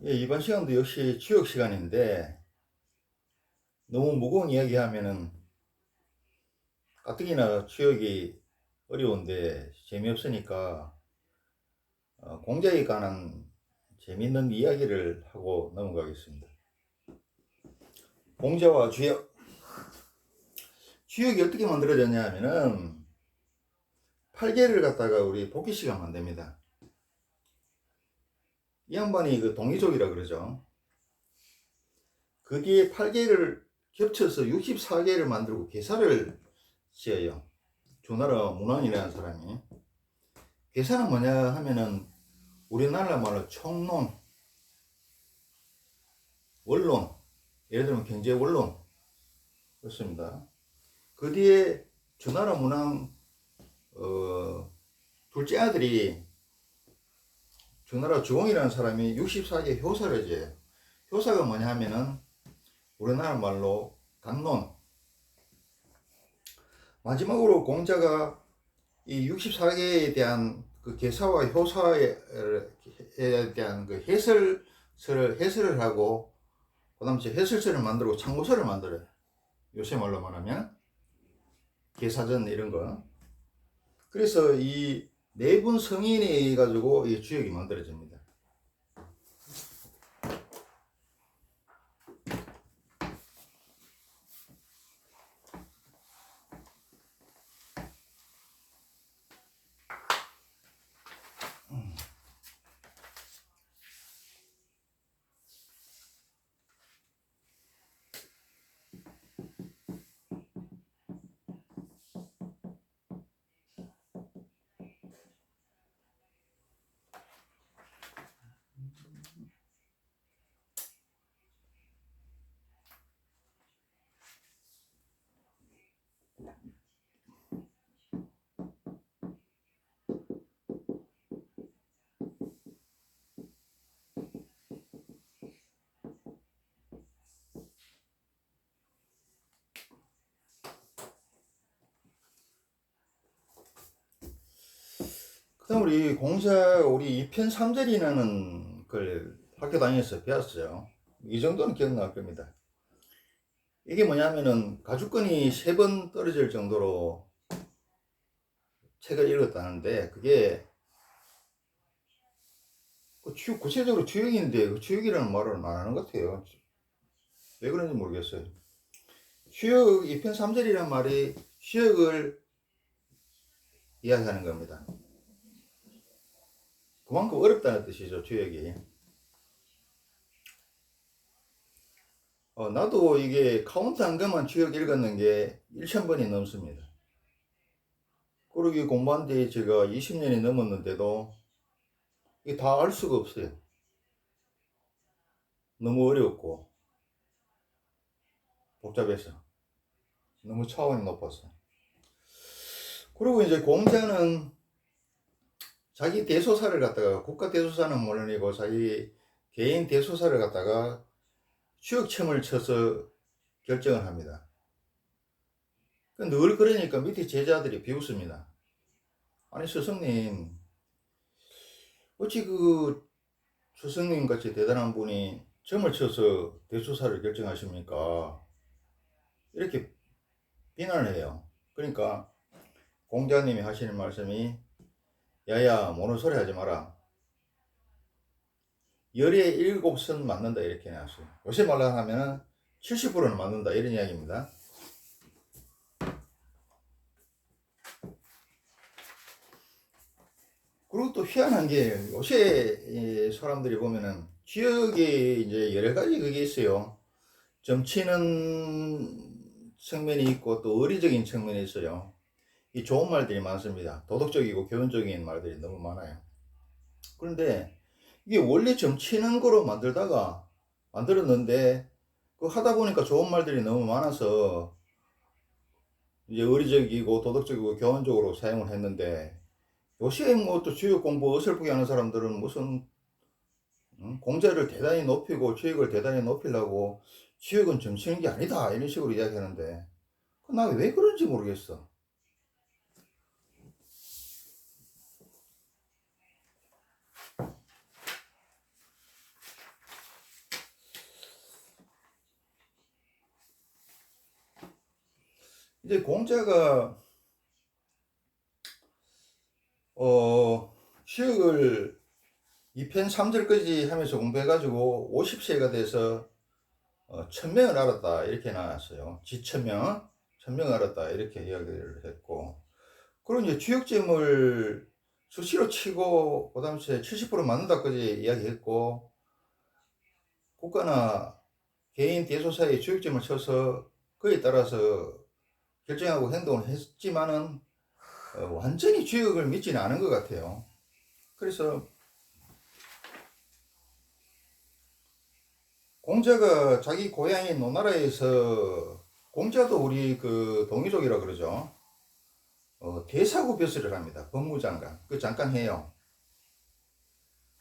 예, 이번 시간도 역시 추억 시간인데 너무 무거운 이야기 하면은 가뜩이나 추억이 어려운데 재미없으니까 공자에 관한 재밌는 이야기를 하고 넘어가겠습니다. 공자와 주역. 주역이 어떻게 만들어졌냐 하면은 팔계를 갖다가 우리 복희 씨가 만듭니다. 이 양반이 그 동이족이라 그러죠. 그 뒤에 팔계를 겹쳐서 64개를 만들고 계사를 지어요. 조나라 문왕이라는 사람이. 계산은 뭐냐 하면은 우리나라 말로 총론, 원론, 예를 들면 경제 원론 그렇습니다. 그 뒤에 주나라 문왕 둘째 아들이 주나라 주공이라는 사람이 64개 효사를 지어요. 효사가 뭐냐 하면은 우리나라 말로 강론. 마지막으로 공자가 이 64개에 대한 그 계사와 효사에 대한 그 해설을 하고 그다음 해설서를 만들고 참고서를 만들어요. 요새 말로 말하면 계사전 이런 거. 그래서 이 네 분 성인이 가지고 이 주역이 만들어집니다. 그다음 우리 2편 3절이라는 걸 학교 다니면서 배웠어요. 이 정도는 기억날 겁니다. 이게 뭐냐면은 가주권이 3번 떨어질 정도로 책을 읽었다는데 그게 구체적으로 주역인데 그 주역이라는 말을 안 하는 것 같아요. 왜 그런지 모르겠어요. 주역 2편 3절이란 말이 주역을 이야기하는 겁니다. 그만큼 어렵다는 뜻이죠, 주역이. 나도 이게 카운트 한 것만 주역 읽었는 게 1000번이 넘습니다. 그러기 공부한 지 제가 20년이 넘었는데도 이게 다 알 수가 없어요. 너무 어렵고 복잡해서 너무 차원이 높아서. 그리고 이제 공자는 자기 대소사를 갖다가 국가 대소사는 물론이고 자기 개인 대소사를 갖다가 추역첨을 쳐서 결정을 합니다. 늘 그러니까 밑에 제자들이 비웃습니다. 아니 스승님 어찌 그 스승님 같이 대단한 분이 점을 쳐서 대소사를 결정하십니까? 이렇게 비난을 해요. 그러니까 공자님이 하시는 말씀이 야야 모는 소리 하지 마라. 열에 7선 맞는다 이렇게 나왔어요. 요새 말로 하면 70%는 맞는다 이런 이야기입니다. 그리고 또 희한한 게 요새 사람들이 보면은 지역에 이제 여러 가지 그게 있어요. 점치는 측면이 있고 또 의리적인 측면이 있어요. 이 좋은 말들이 많습니다. 도덕적이고 교훈적인 말들이 너무 많아요. 그런데 이게 원래 점치는 거로 만들었는데 그 하다 보니까 좋은 말들이 너무 많아서 이제 의리적이고 도덕적이고 교훈적으로 사용을 했는데 요새 뭐 또 주역 공부 어설프게 하는 사람들은 무슨 공자를 대단히 높이고 주역을 대단히 높이려고 주역은 점치는 게 아니다 이런 식으로 이야기하는데 나 왜 그런지 모르겠어. 이제 공자가 시역을 2편 3절까지 하면서 공부해가지고 50세가 돼서 천명을 알았다 이렇게 나왔어요. 지천명, 천명을 알았다 이렇게 이야기를 했고, 그리고 이제 주역점을 수시로 치고 그 다음에 70% 맞는다까지 이야기했고, 국가나 개인 대소사에 주역점을 쳐서 그에 따라서 결정하고 행동을 했지만은 완전히 주역을 믿지는 않은 것 같아요. 그래서 공자가 자기 고향인 노나라에서, 공자도 우리 그 동이족이라 그러죠. 대사구 벼슬을 합니다. 법무장관. 그 잠깐 해요.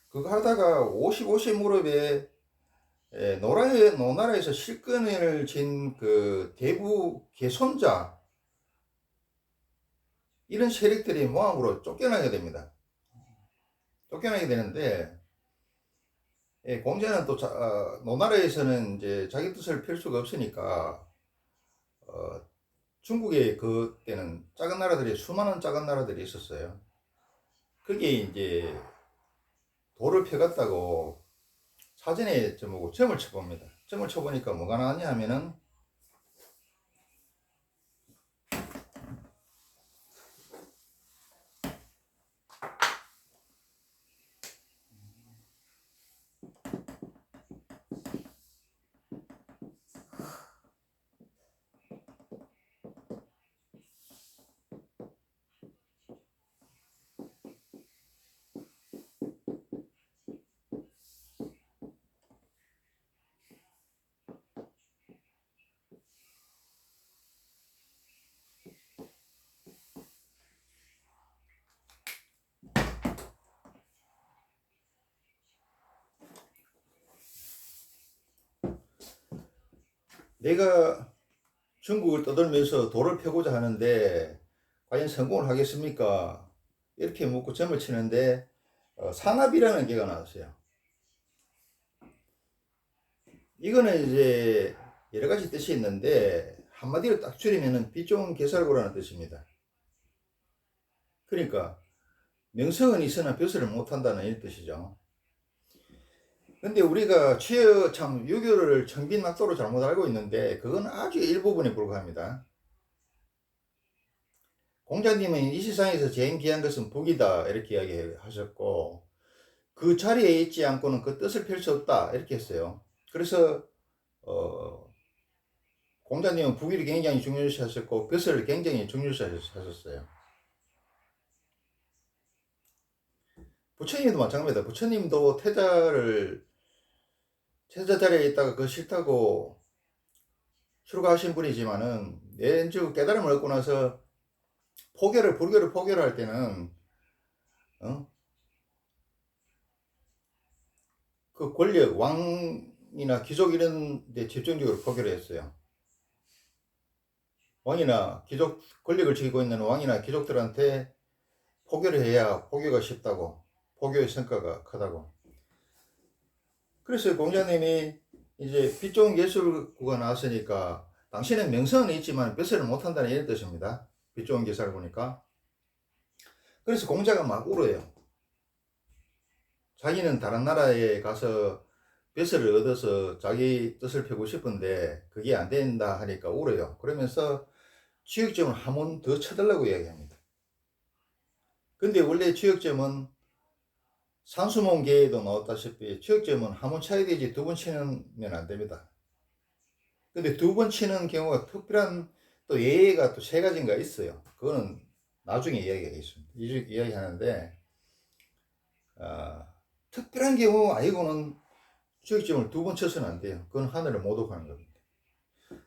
그거 하다가 55세 무렵에 노나라에서 실권을 쥔 그 대부 개손자, 이런 세력들이 모함으로 쫓겨나게 됩니다. 쫓겨나게 되는데, 공자는 또 노나라에서는 이제 자기 뜻을 펼 수가 없으니까 중국에 그때는 작은 나라들이, 수많은 작은 나라들이 있었어요. 그게 이제 돌을 펴갔다고 사전에 점을 쳐봅니다. 점을 쳐보니까 뭐가 나왔냐 하면은 내가 중국을 떠돌면서 돌을 펴고자 하는데 과연 성공을 하겠습니까? 이렇게 묻고 점을 치는데 산압이라는 개가 나왔어요. 이거는 이제 여러 가지 뜻이 있는데 한마디로 딱 줄이면은 빛 좋은 개살구라는 뜻입니다. 그러니까 명성은 있으나 벼슬을 못한다는 이 뜻이죠. 근데 우리가 참 유교를 청빈낙도로 잘못 알고 있는데 그건 아주 일부분에 불과합니다. 공자님은 이 세상에서 제일 귀한 것은 북이다 이렇게 이야기하셨고, 그 자리에 있지 않고는 그 뜻을 펼 수 없다 이렇게 했어요. 그래서 공자님은 북위를 굉장히 중요시하셨고 벼슬을 굉장히 중요시하셨어요. 부처님도 마찬가지입니다. 부처님도 태자 자리에 있다가 그거 싫다고 출가하신 분이지만은 왠지 깨달음을 얻고 나서 불교를 포교할 때는 그 권력, 왕이나 귀족 이런 데 집중적으로 포교를 했어요. 왕이나 귀족, 권력을 쥐고 있는 왕이나 귀족들한테 포교를 해야 포교가 쉽다고, 포교의 성과가 크다고. 그래서 공자님이 이제 빛 좋은 예술구가 나왔으니까 당신은 명성은 있지만 벼슬을 못한다는 이런 뜻입니다. 빛 좋은 기사를 보니까. 그래서 공자가 막 울어요. 자기는 다른 나라에 가서 벼슬을 얻어서 자기 뜻을 펴고 싶은데 그게 안 된다 하니까 울어요. 그러면서 취역점을 한 번 더 쳐달라고 이야기합니다. 근데 원래 취역점은 산수몽계에도 나왔다시피 취역점은 한 번 쳐야 되지 두 번 치면 안 됩니다. 근데 두 번 치는 경우가 특별한 또 예외가 또 세 가지인가 있어요. 그거는 나중에 이야기하겠습니다. 이야기하는데 특별한 경우 아니고는 취역점을 두 번 쳐서는 안 돼요. 그건 하늘을 모독하는 겁니다.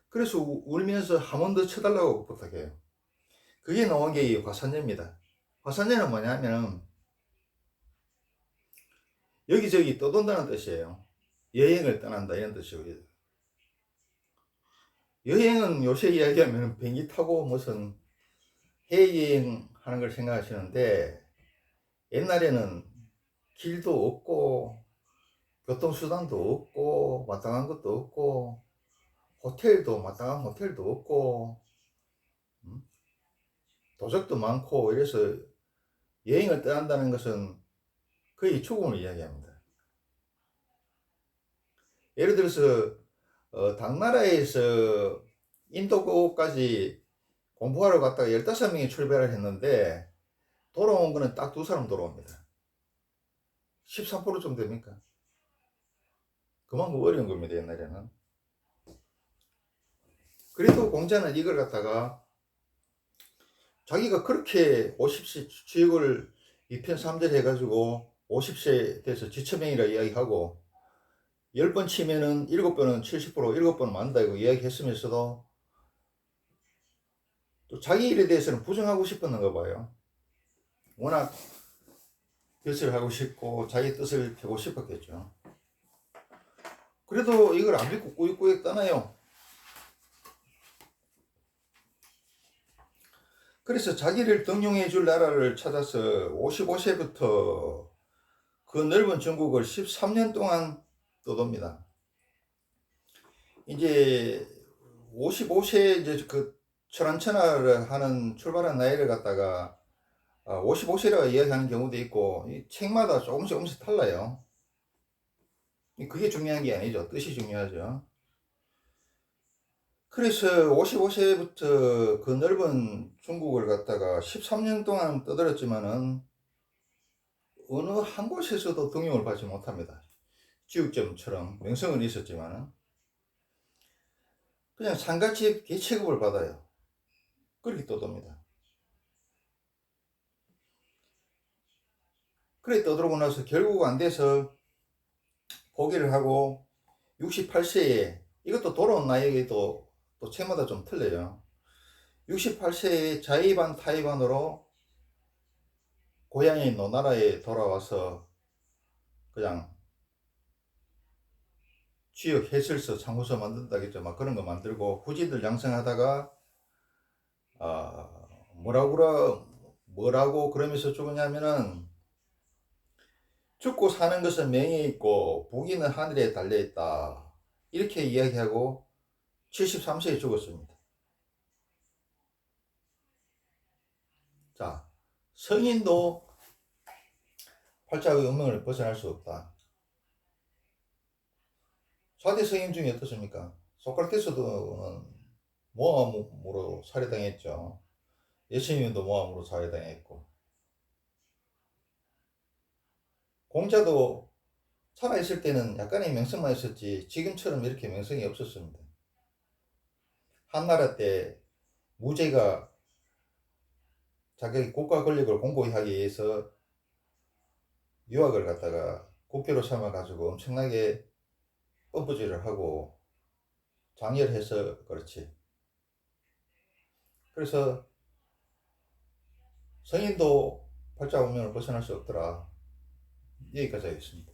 그래서 울면서 한 번 더 쳐달라고 부탁해요. 그게 나온 게 이 화산예입니다. 화산예는 뭐냐면 여기저기 떠돈다는 뜻이에요. 여행을 떠난다 이런 뜻이고요. 여행은 요새 이야기하면 비행기 타고 무슨 해외여행 하는 걸 생각하시는데, 옛날에는 길도 없고 교통수단도 없고 마땅한 것도 없고 호텔도 마땅한 호텔도 없고 도적도 많고 이래서 여행을 떠난다는 것은 거의 죽음을 이야기합니다. 예를 들어서 당나라에서 인도까지 공부하러 갔다가 15명이 출발을 했는데 돌아온 거는 딱 2사람 돌아옵니다. 13%좀 됩니까? 그만큼 어려운 겁니다, 옛날에는. 그래도 공자는 이걸 갖다가 자기가 그렇게 50세 주역을 2편 3절 해가지고 50세 돼서 지처명이라 이야기하고 10번 치면은 7번은 70%, 7번은 만다 이거 이야기했으면서도 또 자기 일에 대해서는 부정하고 싶었는가 봐요. 워낙 벼슬 하고 싶고 자기 뜻을 펴고 싶었겠죠. 그래도 이걸 안 믿고 꾸역꾸역 떠나요. 그래서 자기를 등용해 줄 나라를 찾아서 55세부터 그 넓은 전국을 13년 동안 떠돕니다. 이제 55세 이제 그 천안천하를 하는 출발한 나이를 갖다가 55세라고 이야기하는 경우도 있고 이 책마다 조금씩 달라요. 그게 중요한 게 아니죠. 뜻이 중요하죠. 그래서 55세부터 그 넓은 중국을 갖다가 13년 동안 떠들었지만은 어느 한 곳에서도 등용을 받지 못합니다. 지육점처럼 명성은 있었지만은 그냥 상가집 개체급을 받아요. 그렇게 떠돕니다. 그래 떠들고 나서 결국 안 돼서 포기를 하고 68세에 이것도 돌아온 나이에도 또 책마다 좀 틀려요. 68세에 자의반 타의반으로 고향인 노나라에 돌아와서 그냥 지역 해설서 참고서 만든다겠죠. 막 그런 거 만들고 후지들 양성하다가 뭐라고 그러면서 죽었냐면은 죽고 사는 것은 명에 있고 부귀는 하늘에 달려있다 이렇게 이야기하고 73세에 죽었습니다. 자, 성인도 팔자의 운명을 벗어날 수 없다. 4대 성인 중에 어떻습니까? 소크라테스도 모함으로 살해당했죠. 예수님도 모함으로 살해당했고 공자도 살아있을 때는 약간의 명성만 있었지 지금처럼 이렇게 명성이 없었습니다. 한나라 때 무제가 자기 국가 권력을 공고히 하기 위해서 유학을 갖다가 국교로 삼아가지고 엄청나게 펌프질을 하고 장렬해서 그렇지. 그래서 성인도 팔자 운명을 벗어날 수 없더라. 여기까지 하겠습니다.